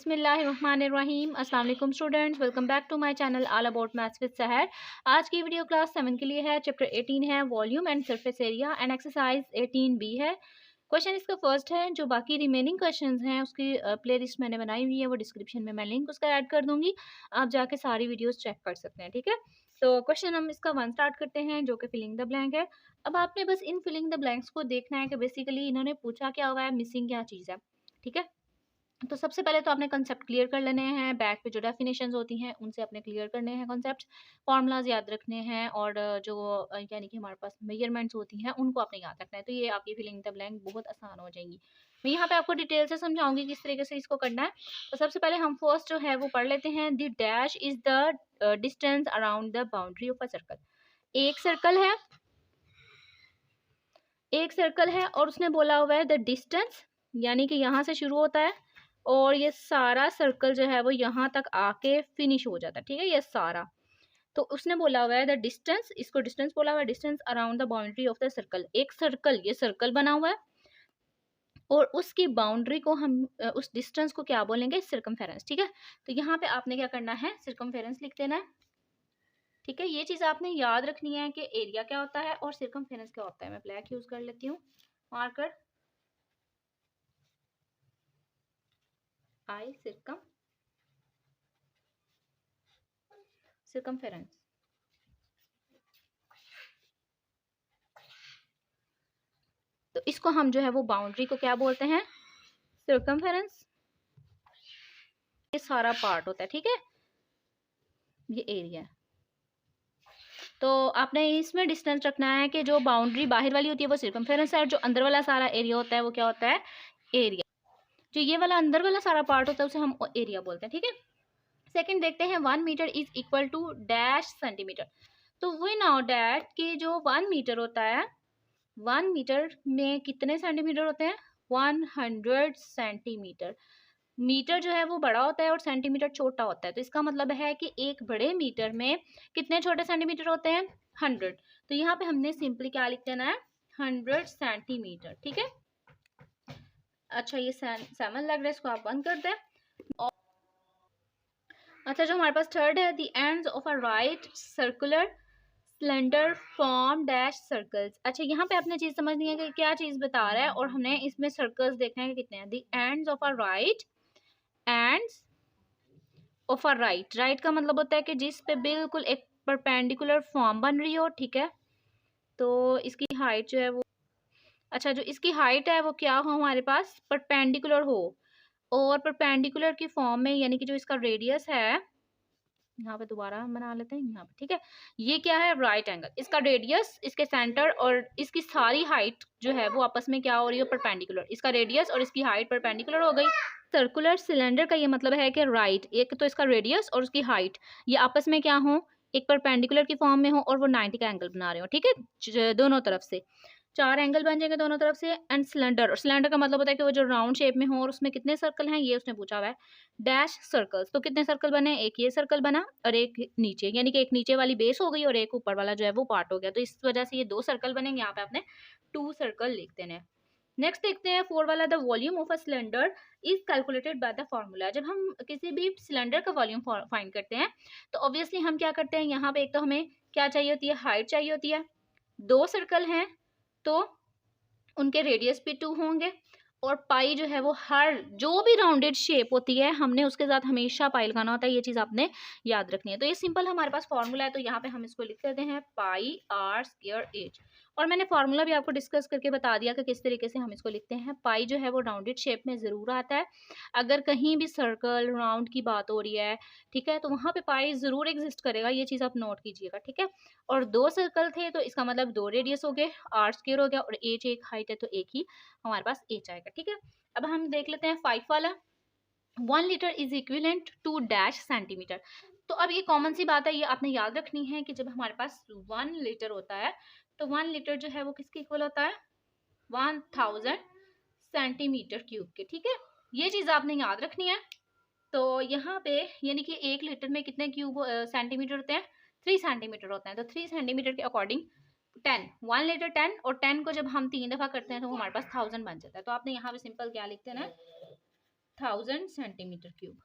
बिस्मिल्लाहिर्रहमानिर्रहीम। अस्सलाम वालेकुम students, welcome back to my channel all about maths with Sahar. आज की वीडियो क्लास 7 के लिए है। चैप्टर 18 है volume and surface area and exercise 18B है। क्वेश्चन इसका फर्स्ट है। जो बाकी रिमेनिंग क्वेश्चंस हैं उसकी प्लेलिस्ट मैंने बनाई हुई है, वो डिस्क्रिप्शन में मैं लिंक उसका ऐड कर दूंगी, आप जाके सारी वीडियोस चेक कर सकते हैं। ठीक है, तो क्वेश्चन हम इसका 1 स्टार्ट करते हैं, जो कि फिलिंग द ब्लैंक है। अब आपने बस इन फिलिंग द ब्लैंक्स को देखना है कि बेसिकली इन्होंने पूछा क्या हुआ है, मिसिंग क्या चीज़ है। ठीक है, तो सबसे पहले तो आपने कंसेप्ट क्लियर कर लेने हैं। बैक पे जो डेफिनेशंस होती हैं उनसे आपने क्लियर करने हैं कंसेप्ट, फार्मूलाज याद रखने हैं, और जो यानी कि हमारे पास मेजरमेंट्स होती हैं उनको आपने याद रखना है। तो ये आपकी फिलिंग द ब्लैंक बहुत आसान हो जाएंगी। मैं यहाँ पे आपको डिटेल से समझाऊंगी किस तरीके से इसको करना है। तो सबसे पहले हम फर्स्ट जो है वो पढ़ लेते हैं। The dash is the distance around the boundary of a circle. एक सर्कल है, एक सर्कल है और उसने बोला हुआ है द डिस्टेंस, यानी कि यहाँ से शुरू होता है और ये सारा सर्कल जो है वो यहाँ तक आके फिनिश हो जाता है। ठीक है, ये सारा। तो उसने बोला हुआ है द डिस्टेंस, इसको डिस्टेंस बोला हुआ है, distance around the boundary of the circle. एक सर्कल, ये सर्कल बना हुआ है और उसकी बाउंड्री को हम उस डिस्टेंस को क्या बोलेंगे, सर्कमफेरेंस। ठीक है, तो यहाँ पे आपने क्या करना है, सर्कमफेरेंस लिख देना है। ठीक है, ये चीज आपने याद रखनी है कि एरिया क्या होता है और सर्कमफेरेंस क्या होता है। मैं ब्लैक यूज कर लेती हूँ मार्कर, आई circumference। तो इसको हम जो है वो बाउंड्री को क्या बोलते हैं, सर्कमफेरेंस। ये सारा पार्ट होता है। ठीक है, ये एरिया। तो आपने इसमें डिस्टेंस रखना है कि जो बाउंड्री बाहर वाली होती है वो सर्कमफेरेंस है, और जो अंदर वाला सारा एरिया होता है वो क्या होता है, एरिया। जो ये वाला अंदर वाला सारा पार्ट होता है उसे हम एरिया बोलते हैं। ठीक है, सेकंड देखते हैं। 1 metre is equal to dash centimetre. तो वी नाउ डैट कि जो 1 मीटर होता है, 1 मीटर में कितने सेंटीमीटर होते हैं, 100 सेंटीमीटर। मीटर जो है वो बड़ा होता है और सेंटीमीटर छोटा होता है। तो इसका मतलब है कि एक बड़े मीटर में कितने छोटे सेंटीमीटर होते हैं, 100। तो यहाँ पे हमने सिंपली क्या लिख देना है, 100 सेंटीमीटर। ठीक है, अच्छा ये 7 लग रहा है, इसको आप बंद कर दें। अच्छा, जो हमारे पास थर्ड है, the ends of a right circular cylinder form dash circles. अच्छा, यहाँ पे आपने चीज समझनी है कि क्या चीज बता रहा है और हमने इसमें सर्कल्स देखना है कि कितने हैं। The ends of a right, ends of a right, right का मतलब होता है कि जिस पे बिल्कुल एक परपेंडिकुलर फॉर्म बन रही हो। ठीक है, तो इसकी हाइट जो है वो, अच्छा जो इसकी हाइट है वो क्या हो, हमारे पास परपेंडिकुलर हो, और परपेंडिकुलर की फॉर्म में, यानी कि जो इसका रेडियस है, यहाँ पे दोबारा हम बना लेते हैं यहाँ पे। ठीक है, ये क्या है, राइट एंगल। इसका रेडियस, इसके सेंटर और इसकी सारी हाइट जो है वो आपस में क्या हो रही है, परपेंडिकुलर। इसका रेडियस और इसकी हाइट परपेंडिकुलर हो गई। सर्कुलर सिलेंडर का ये मतलब है कि राइट, एक तो इसका रेडियस और उसकी हाइट ये आपस में क्या हो, एक परपेंडिकुलर की फॉर्म में हो और वो 90 का एंगल बना रहे हो। ठीक है, दोनों तरफ से 4 एंगल बन जाएंगे दोनों तरफ से। एंड सिलेंडर, और सिलेंडर का मतलब होता है कि वो जो राउंड शेप में हो और उसमें कितने सर्कल हैं, ये उसने पूछा हुआ है। डैश सर्कल्स, तो कितने सर्कल बने, एक ये सर्कल बना और एक नीचे, यानी कि एक नीचे वाली बेस हो गई और एक ऊपर वाला जो है वो पार्ट हो गया। तो इस वजह से ये 2 सर्कल बनेंगे। यहाँ पे आपने 2 सर्कल लिख देने हैं। नेक्स्ट देखते हैं 4 वाला, the volume of a cylinder is calculated by the formula. जब हम किसी भी सिलेंडर का वॉल्यूम फाइंड करते हैं तो ऑब्वियसली हम क्या करते हैं, यहाँ पे एक तो हमें क्या चाहिए होती है, हाइट चाहिए होती है। 2 सर्कल हैं तो उनके रेडियस भी 2 होंगे, और पाई जो है वो हर जो भी राउंडेड शेप होती है हमने उसके साथ हमेशा पाई लगाना होता है। ये चीज़ आपने याद रखनी है। तो ये सिंपल हमारे पास फॉर्मूला है, तो यहाँ पे हम इसको लिख देते हैं पाई आर स्क्वायर एच। और मैंने फार्मूला भी आपको डिस्कस करके बता दिया कि किस तरीके से हम इसको लिखते हैं। पाई जो है वो राउंडेड शेप में ज़रूर आता है, अगर कहीं भी सर्कल राउंड की बात हो रही है, ठीक है, तो वहाँ पे पाई ज़रूर एग्जिस्ट करेगा। ये चीज़ आप नोट कीजिएगा। ठीक है, और 2 सर्कल थे तो इसका मतलब 2 रेडियस हो गए, आर स्क्वायर हो गया, और एच एक हाइट है तो एक ही हमारे पास एच आएगा। ठीक है, अब हम देख लेते हैं 5 वाला। 1 litre is equivalent to dash centimetre. तो अब ये कॉमन सी बात है, ये आपने याद रखनी है कि जब हमारे पास 1 लीटर होता है तो 1 लीटर जो है वो किसके इक्वल होता है, 1000 सेंटीमीटर क्यूब के। ठीक है, ये चीज आपने याद रखनी है। तो यहाँ पे यानी कि 1 लीटर में कितने क्यूब सेंटीमीटर होते हैं, 3 सेंटीमीटर होते हैं। तो 3 सेंटीमीटर के अकॉर्डिंग 10, 1 लीटर 10, और 10 को जब हम 3 दफा करते हैं तो हमारे पास 1000 बन जाता है। तो आपने यहाँ पे सिंपल क्या लिख देना है, 1000 सेंटीमीटर क्यूब।